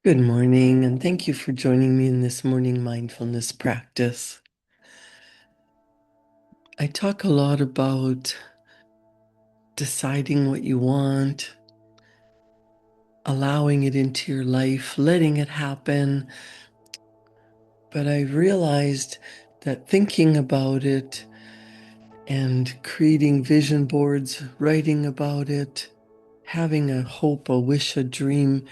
Good morning, and thank you for joining me in this morning mindfulness practice. I talk a lot about deciding what you want, allowing it into your life, letting it happen. But I realized that thinking about it and creating vision boards, writing about it, having a hope, a wish, a dream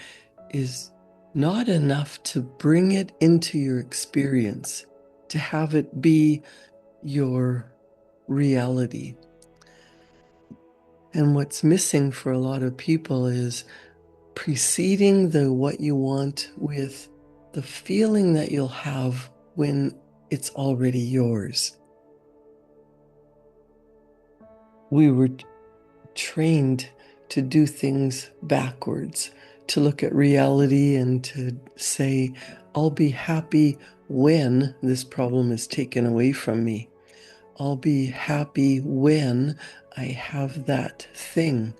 is not enough to bring it into your experience, to have it be your reality. And what's missing for a lot of people is preceding the what you want with the feeling that you'll have when it's already yours. We were trained to do things backwards, to look at reality and to say, I'll be happy when this problem is taken away from me. I'll be happy when I have that thing.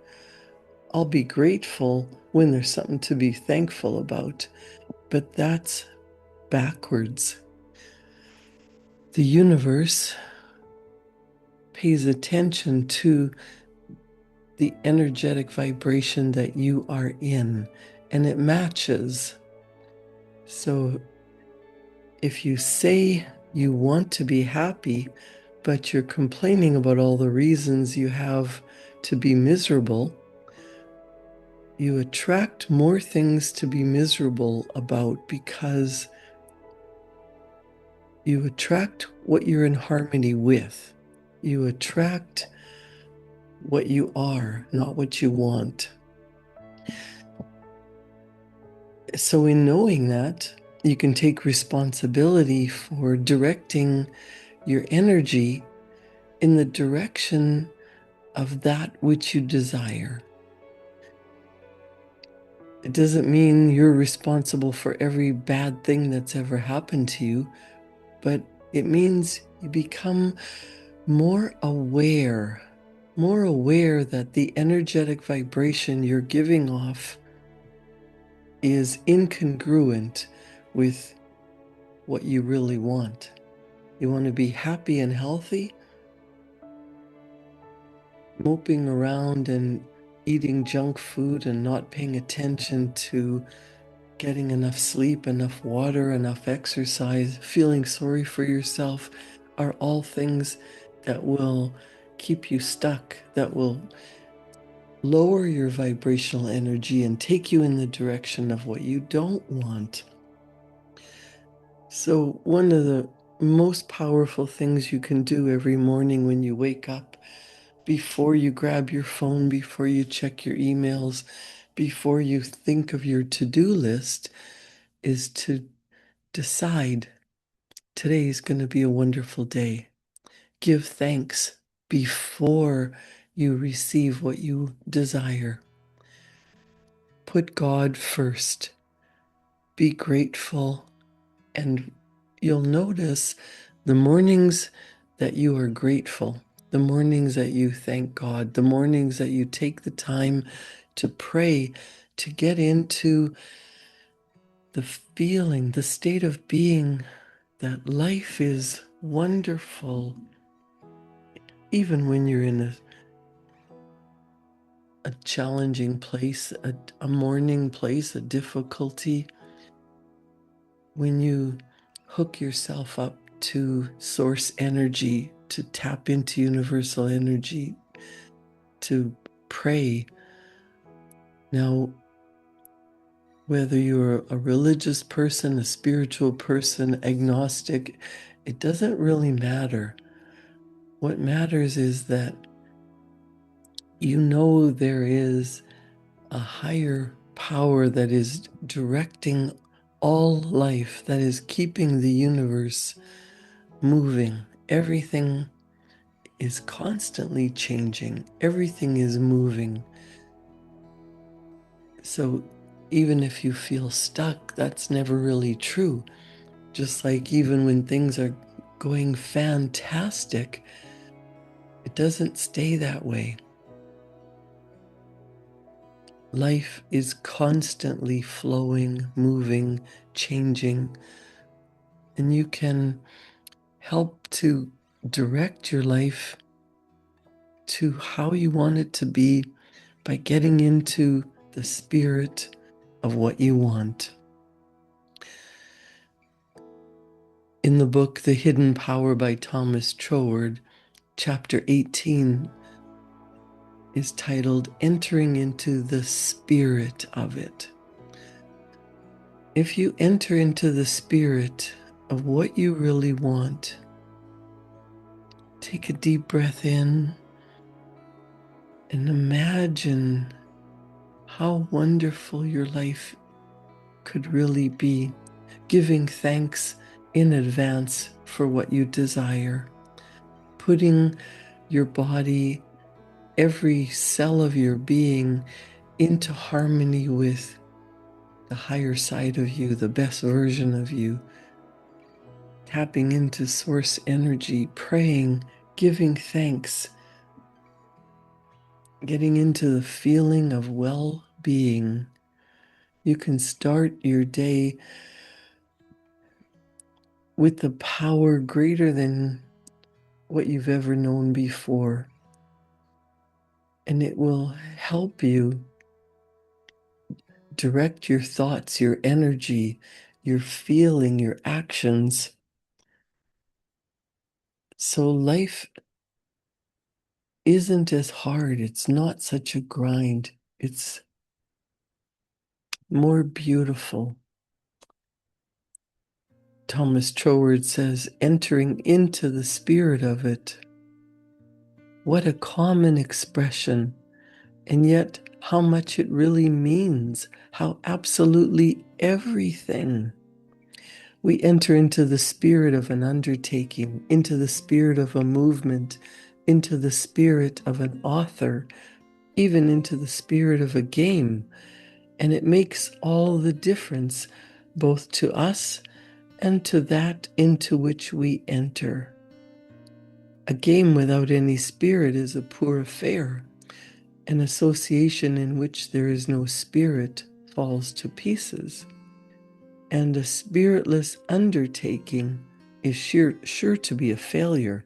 I'll be grateful when there's something to be thankful about. But that's backwards. The universe pays attention to the energetic vibration that you are in, and it matches. So if you say you want to be happy, but you're complaining about all the reasons you have to be miserable, you attract more things to be miserable about because you attract what you're in harmony with. You attract what you are, not what you want. So, in knowing that, you can take responsibility for directing your energy in the direction of that which you desire. It doesn't mean you're responsible for every bad thing that's ever happened to you, but it means you become more aware that the energetic vibration you're giving off is incongruent with what you really want. You want to be happy and healthy, moping around and eating junk food and not paying attention to getting enough sleep, enough water, enough exercise, feeling sorry for yourself are all things that will keep you stuck, that will lower your vibrational energy and take you in the direction of what you don't want. So, one of the most powerful things you can do every morning when you wake up, before you grab your phone, before you check your emails, before you think of your to-do list, is to decide today is going to be a wonderful day. Give thanks before you receive what you desire. Put God first. Be grateful, and you'll notice the mornings that you are grateful, the mornings that you thank God, the mornings that you take the time to pray, to get into the feeling, the state of being that life is wonderful, even when you're in a challenging place, a morning place, a difficulty. When you hook yourself up to source energy, to tap into universal energy, to pray. Now, whether you're a religious person, a spiritual person, agnostic, it doesn't really matter. What matters is that you know there is a higher power that is directing all life, that is keeping the universe moving. Everything is constantly changing, everything is moving. So even if you feel stuck, that's never really true. Just like even when things are going fantastic, it doesn't stay that way. life is constantly flowing, moving, changing, and you can help to direct your life to how you want it to be by getting into the spirit of what you want. In the book The Hidden Power by Thomas Troward, chapter 18 is titled Entering into the Spirit of It. If you enter into the spirit of what you really want, take a deep breath in and imagine how wonderful your life could really be, giving thanks in advance for what you desire, putting your body, every cell of your being, into harmony with the higher side of you, the best version of you, tapping into source energy, praying, giving thanks, getting into the feeling of well-being. You can start your day with the power greater than what you've ever known before. And it will help you direct your thoughts, your energy, your feeling, your actions. So life isn't as hard. It's not such a grind. It's more beautiful. Thomas Troward says, entering into the spirit of it. What a common expression, and yet how much it really means, how absolutely everything. We enter into the spirit of an undertaking, into the spirit of a movement, into the spirit of an author, even into the spirit of a game. And it makes all the difference, both to us and to that into which we enter. A game without any spirit is a poor affair. An association in which there is no spirit falls to pieces. And a spiritless undertaking is sure to be a failure.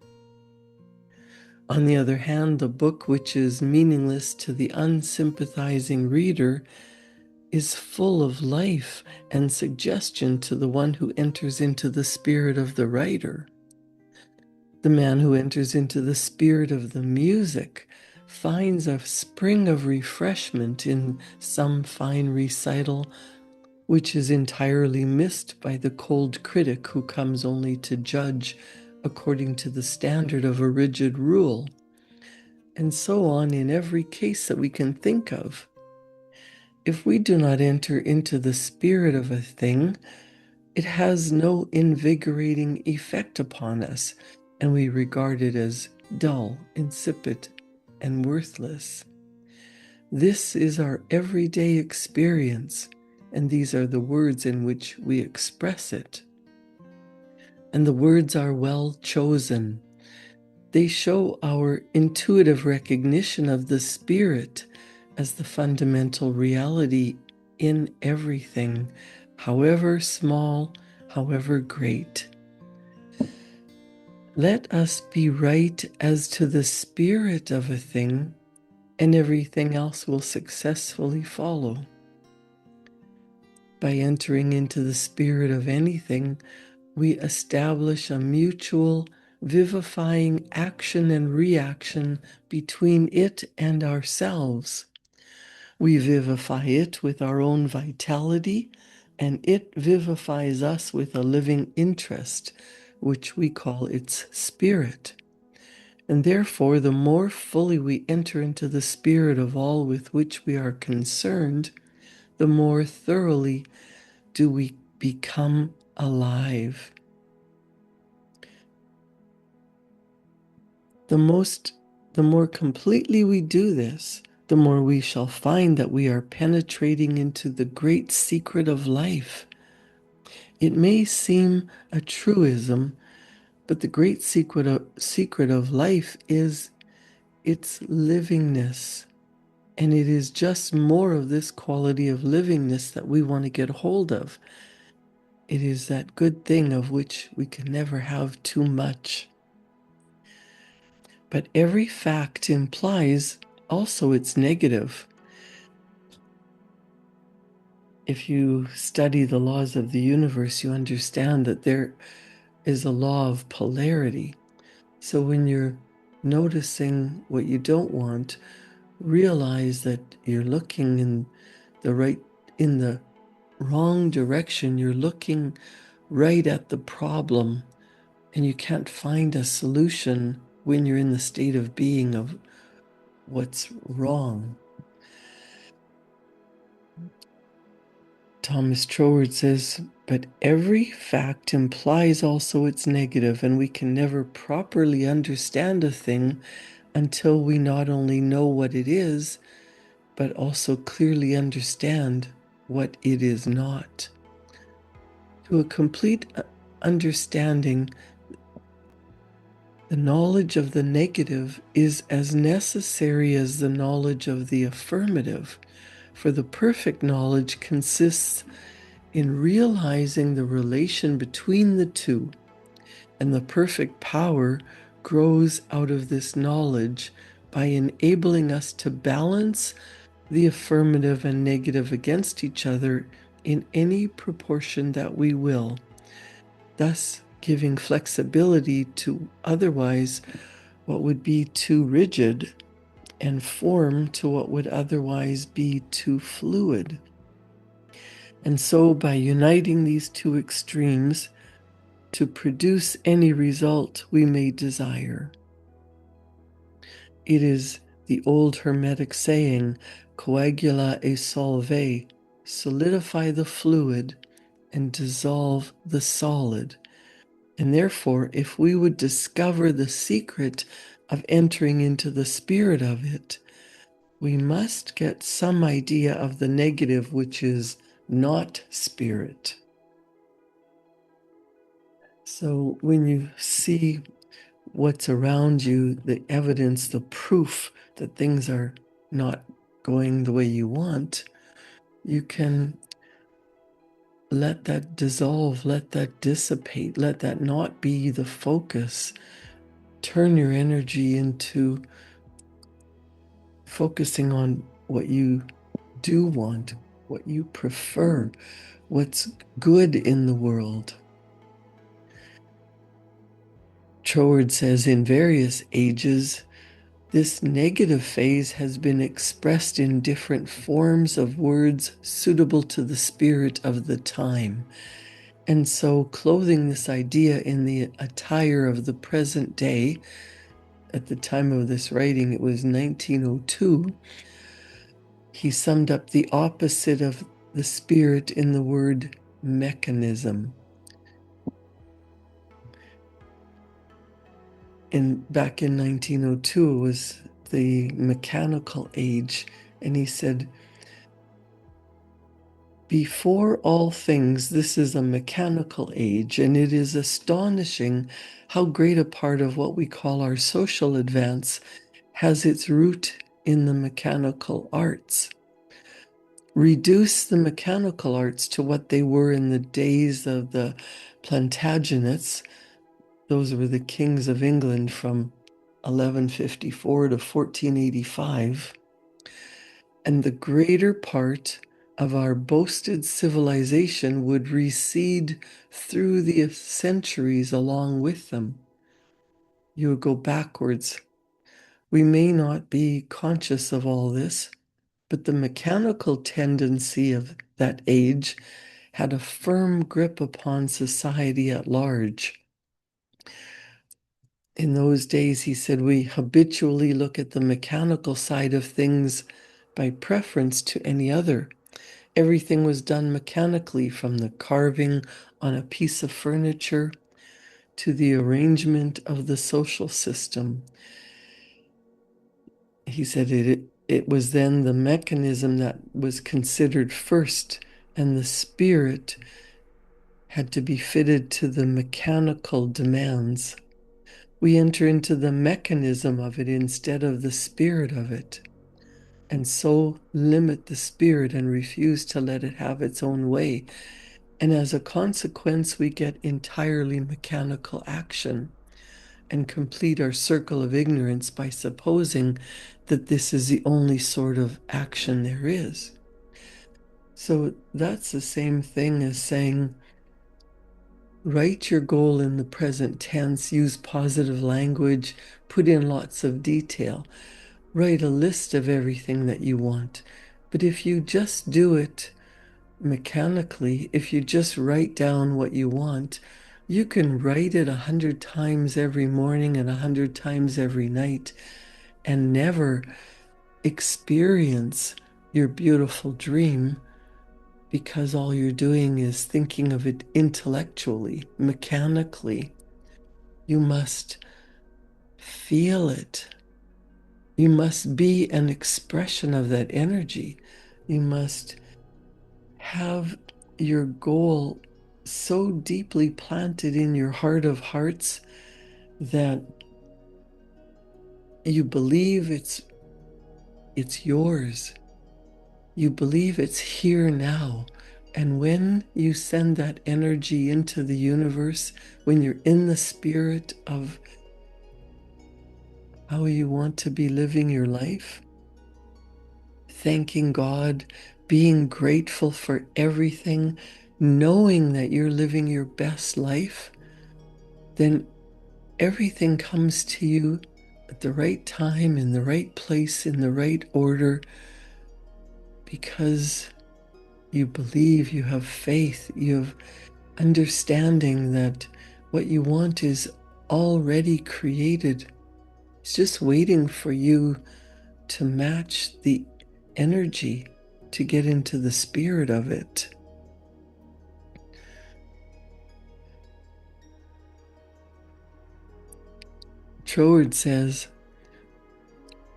On the other hand, the book which is meaningless to the unsympathizing reader is full of life and suggestion to the one who enters into the spirit of the writer. The man who enters into the spirit of the music finds a spring of refreshment in some fine recital, which is entirely missed by the cold critic who comes only to judge according to the standard of a rigid rule, and so on in every case that we can think of. If we do not enter into the spirit of a thing, it has no invigorating effect upon us, and we regard it as dull, insipid, and worthless. This is our everyday experience, and these are the words in which we express it. And the words are well chosen. They show our intuitive recognition of the spirit as the fundamental reality in everything, however small, however great. Let us be right as to the spirit of a thing, and everything else will successfully follow. By entering into the spirit of anything, we establish a mutual, vivifying action and reaction between it and ourselves. We vivify it with our own vitality, and it vivifies us with a living interest, which we call its spirit. And therefore, the more fully we enter into the spirit of all with which we are concerned, the more thoroughly do we become alive. The more completely we do this, the more we shall find that we are penetrating into the great secret of life. It may seem a truism, but the great secret of life is its livingness. And it is just more of this quality of livingness that we want to get hold of. It is that good thing of which we can never have too much. But every fact implies also its negative. If you study the laws of the universe, you understand that there is a law of polarity. So when you're noticing what you don't want, realize that you're looking the right in the wrong direction. You're looking right at the problem, and you can't find a solution when you're in the state of being of what's wrong. Thomas Troward says, but every fact implies also its negative, and we can never properly understand a thing until we not only know what it is, but also clearly understand what it is not. To a complete understanding, the knowledge of the negative is as necessary as the knowledge of the affirmative, for the perfect knowledge consists in realizing the relation between the two, and the perfect power grows out of this knowledge by enabling us to balance the affirmative and negative against each other in any proportion that we will, thus giving flexibility to otherwise what would be too rigid and form to what would otherwise be too fluid. And so, by uniting these two extremes to produce any result we may desire, it is the old Hermetic saying, coagula e solve, solidify the fluid and dissolve the solid. And therefore, if we would discover the secret of entering into the spirit of it, we must get some idea of the negative, which is not spirit. So when you see what's around you, the evidence, the proof that things are not going the way you want, you can let that dissolve, let that dissipate, let that not be the focus. Turn your energy into focusing on what you do want, what you prefer, what's good in the world. Troward says in various ages, this negative phase has been expressed in different forms of words suitable to the spirit of the time. And so, clothing this idea in the attire of the present day, at the time of this writing, it was 1902, he summed up the opposite of the spirit in the word mechanism. And back in 1902, it was the mechanical age. And he said, before all things, this is a mechanical age, and it is astonishing how great a part of what we call our social advance has its root in the mechanical arts. Reduce the mechanical arts to what they were in the days of the Plantagenets. Those were the kings of England from 1154 to 1485. And the greater part of our boasted civilization would recede through the centuries along with them. You would go backwards. We may not be conscious of all this, but the mechanical tendency of that age had a firm grip upon society at large. In those days, he said, we habitually look at the mechanical side of things by preference to any other. Everything was done mechanically, from the carving on a piece of furniture to the arrangement of the social system. He said it was then the mechanism that was considered first, and the spirit had to be fitted to the mechanical demands. We enter into the mechanism of it instead of the spirit of it. and so limit the spirit and refuse to let it have its own way. And as a consequence, we get entirely mechanical action and complete our circle of ignorance by supposing that this is the only sort of action there is. So that's the same thing as saying, write your goal in the present tense, use positive language, put in lots of detail, write a list of everything that you want. But if you just do it mechanically, if you just write down what you want, you can write it 100 times every morning and 100 times every night and never experience your beautiful dream because all you're doing is thinking of it intellectually, mechanically. You must feel it. You must be an expression of that energy. You must have your goal so deeply planted in your heart of hearts that you believe it's yours. You believe it's here now. And when you send that energy into the universe, when you're in the spirit of how you want to be living your life, thanking God, being grateful for everything, knowing that you're living your best life, then everything comes to you at the right time, in the right place, in the right order, because you believe, you have faith, you have understanding that what you want is already created. It's just waiting for you to match the energy, to get into the spirit of it. Troward says,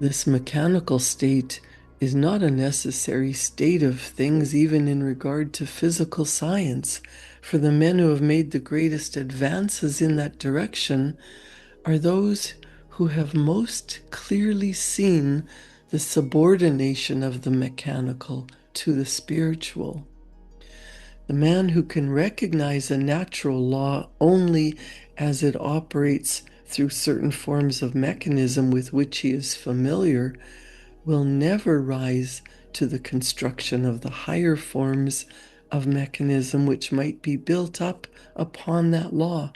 this mechanical state is not a necessary state of things, even in regard to physical science, for the men who have made the greatest advances in that direction are those who have most clearly seen the subordination of the mechanical to the spiritual. The man who can recognize a natural law only as it operates through certain forms of mechanism with which he is familiar will never rise to the construction of the higher forms of mechanism which might be built up upon that law,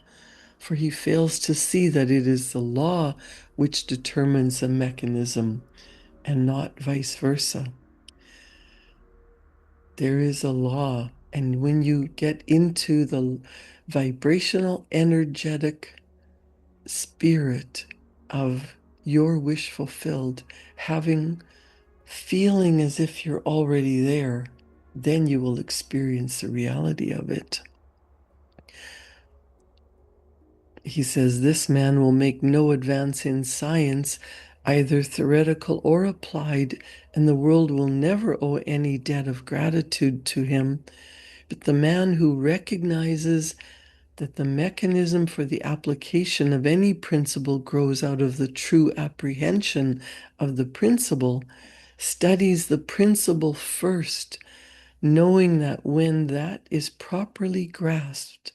for he fails to see that it is the law which determines the mechanism and not vice versa. There is a law, and when you get into the vibrational, energetic spirit of your wish fulfilled, feeling as if you're already there, then you will experience the reality of it. He says, this man will make no advance in science, either theoretical or applied, and the world will never owe any debt of gratitude to him. But the man who recognizes that the mechanism for the application of any principle grows out of the true apprehension of the principle, studies the principle first, knowing that when that is properly grasped,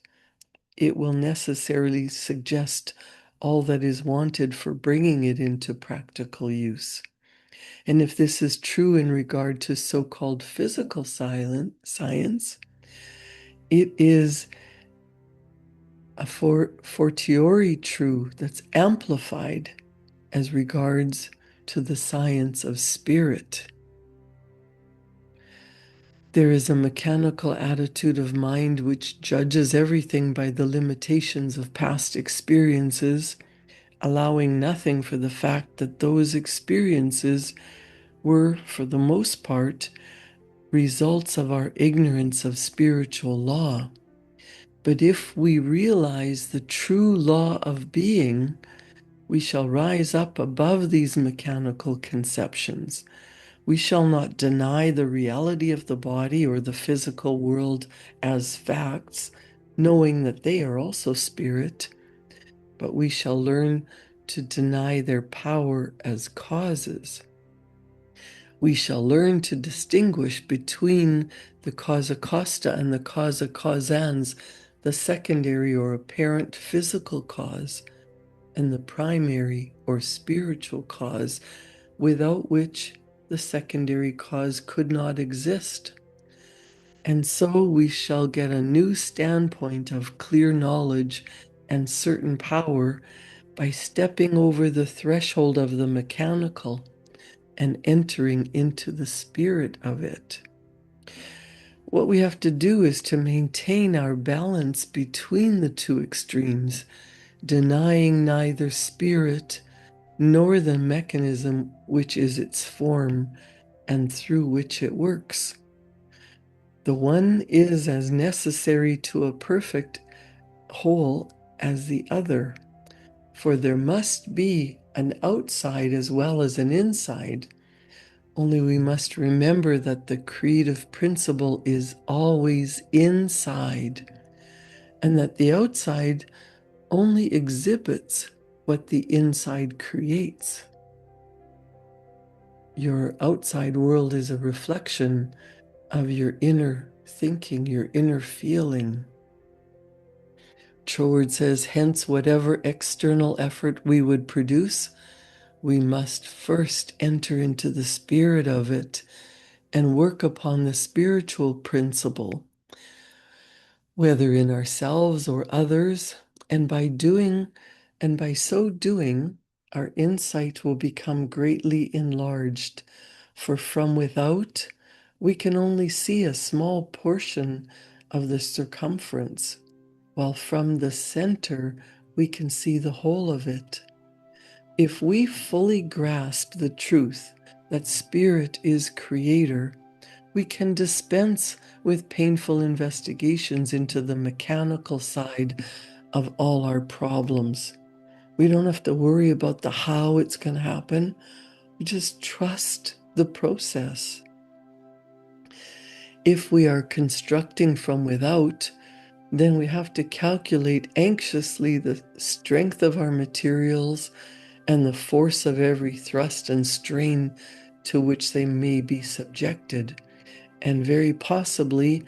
it will necessarily suggest all that is wanted for bringing it into practical use. And if this is true in regard to so-called physical science, it is a fortiori true that's amplified as regards to the science of spirit. There is a mechanical attitude of mind which judges everything by the limitations of past experiences, allowing nothing for the fact that those experiences were, for the most part, results of our ignorance of spiritual law. But if we realize the true law of being, we shall rise up above these mechanical conceptions. We shall not deny the reality of the body or the physical world as facts, knowing that they are also spirit, but we shall learn to deny their power as causes. We shall learn to distinguish between the causa costa and the causa causans, the secondary or apparent physical cause, and the primary or spiritual cause, without which the secondary cause could not exist. And so we shall get a new standpoint of clear knowledge and certain power by stepping over the threshold of the mechanical and entering into the spirit of it. What we have to do is to maintain our balance between the two extremes, denying neither spirit nor the mechanism which is its form and through which it works. The one is as necessary to a perfect whole as the other, for there must be an outside as well as an inside. Only we must remember that the creative principle is always inside, and that the outside only exhibits what the inside creates. Your outside world is a reflection of your inner thinking, your inner feeling. Troward says, hence, whatever external effort we would produce, we must first enter into the spirit of it and work upon the spiritual principle, whether in ourselves or others, and by so doing, our insight will become greatly enlarged, for from without, we can only see a small portion of the circumference, while from the center, we can see the whole of it. If we fully grasp the truth that spirit is creator, we can dispense with painful investigations into the mechanical side of all our problems. We don't have to worry about the how it's going to happen. We just trust the process. If we are constructing from without, then we have to calculate anxiously the strength of our materials and the force of every thrust and strain to which they may be subjected. And very possibly,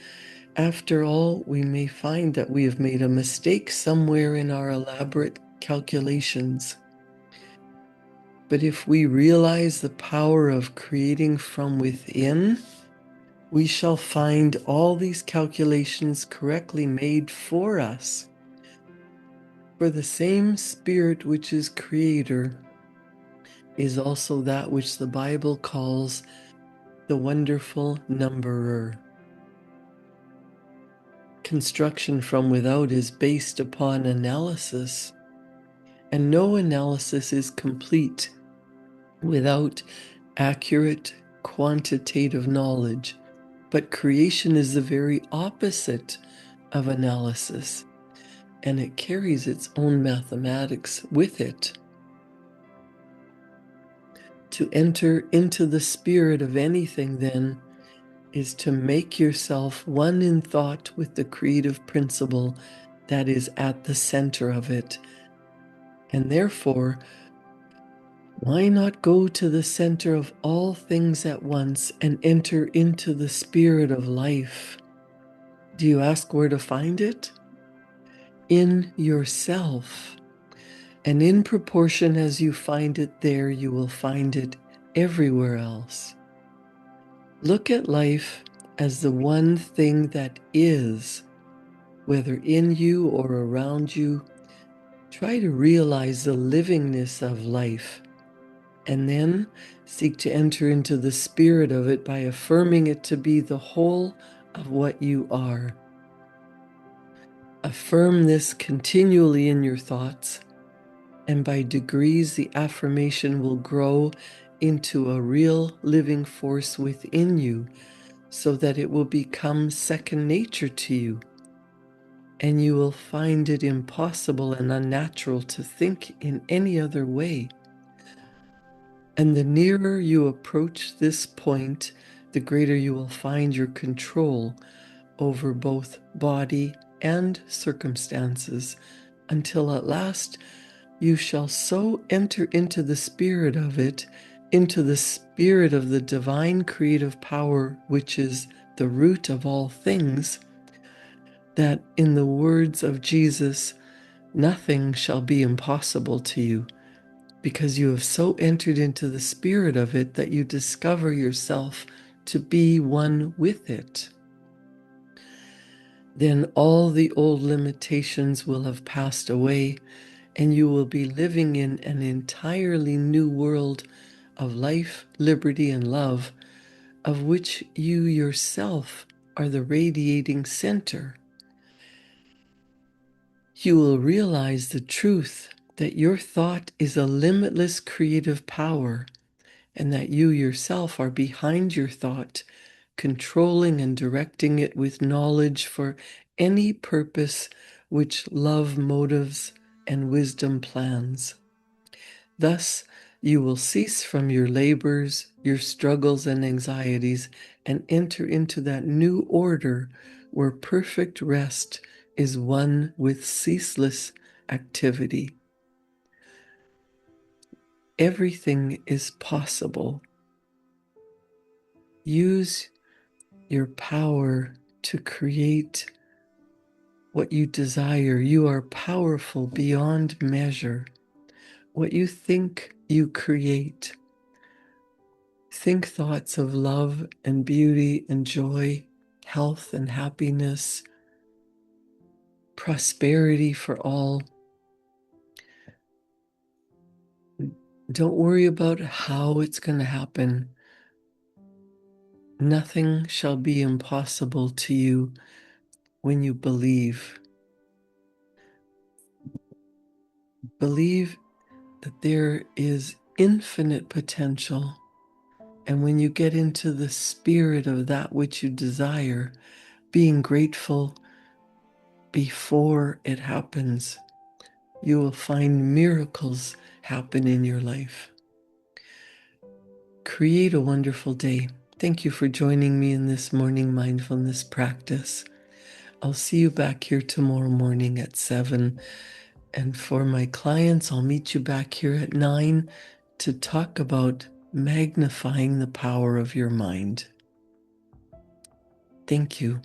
after all, we may find that we have made a mistake somewhere in our elaborate calculations. But if we realize the power of creating from within, we shall find all these calculations correctly made for us. For the same spirit which is creator is also that which the Bible calls the wonderful numberer. Construction from without is based upon analysis, and no analysis is complete without accurate quantitative knowledge. But creation is the very opposite of analysis, and it carries its own mathematics with it. To enter into the spirit of anything, then, is to make yourself one in thought with the creative principle that is at the center of it. And therefore, why not go to the center of all things at once and enter into the spirit of life? Do you ask where to find it? In yourself. And in proportion as you find it there, you will find it everywhere else. Look at life as the one thing that is, whether in you or around you. Try to realize the livingness of life, and then seek to enter into the spirit of it by affirming it to be the whole of what you are. Affirm this continually in your thoughts, and by degrees the affirmation will grow into a real living force within you, so that it will become second nature to you, and you will find it impossible and unnatural to think in any other way. And the nearer you approach this point, the greater you will find your control over both body and circumstances, until at last you shall so enter into the spirit of it into the spirit of the divine creative power, which is the root of all things, that in the words of Jesus, nothing shall be impossible to you, because you have so entered into the spirit of it that you discover yourself to be one with it. Then all the old limitations will have passed away, and you will be living in an entirely new world of life, liberty, and love, of which you yourself are the radiating center. You will realize the truth that your thought is a limitless creative power, and that you yourself are behind your thought, controlling and directing it with knowledge for any purpose which love motives and wisdom plans. Thus, you will cease from your labors, your struggles, and anxieties, and enter into that new order where perfect rest is one with ceaseless activity. Everything is possible. Use your power to create what you desire. You are powerful beyond measure. What you think, you create. Think thoughts of love and beauty and joy, health and happiness, prosperity for all. Don't worry about how it's going to happen. Nothing shall be impossible to you when you believe. Believe that there is infinite potential. And when you get into the spirit of that which you desire, being grateful before it happens, you will find miracles happen in your life. Create a wonderful day. Thank you for joining me in this morning mindfulness practice. I'll see you back here tomorrow morning at 7. And for my clients, I'll meet you back here at 9 to talk about magnifying the power of your mind. Thank you.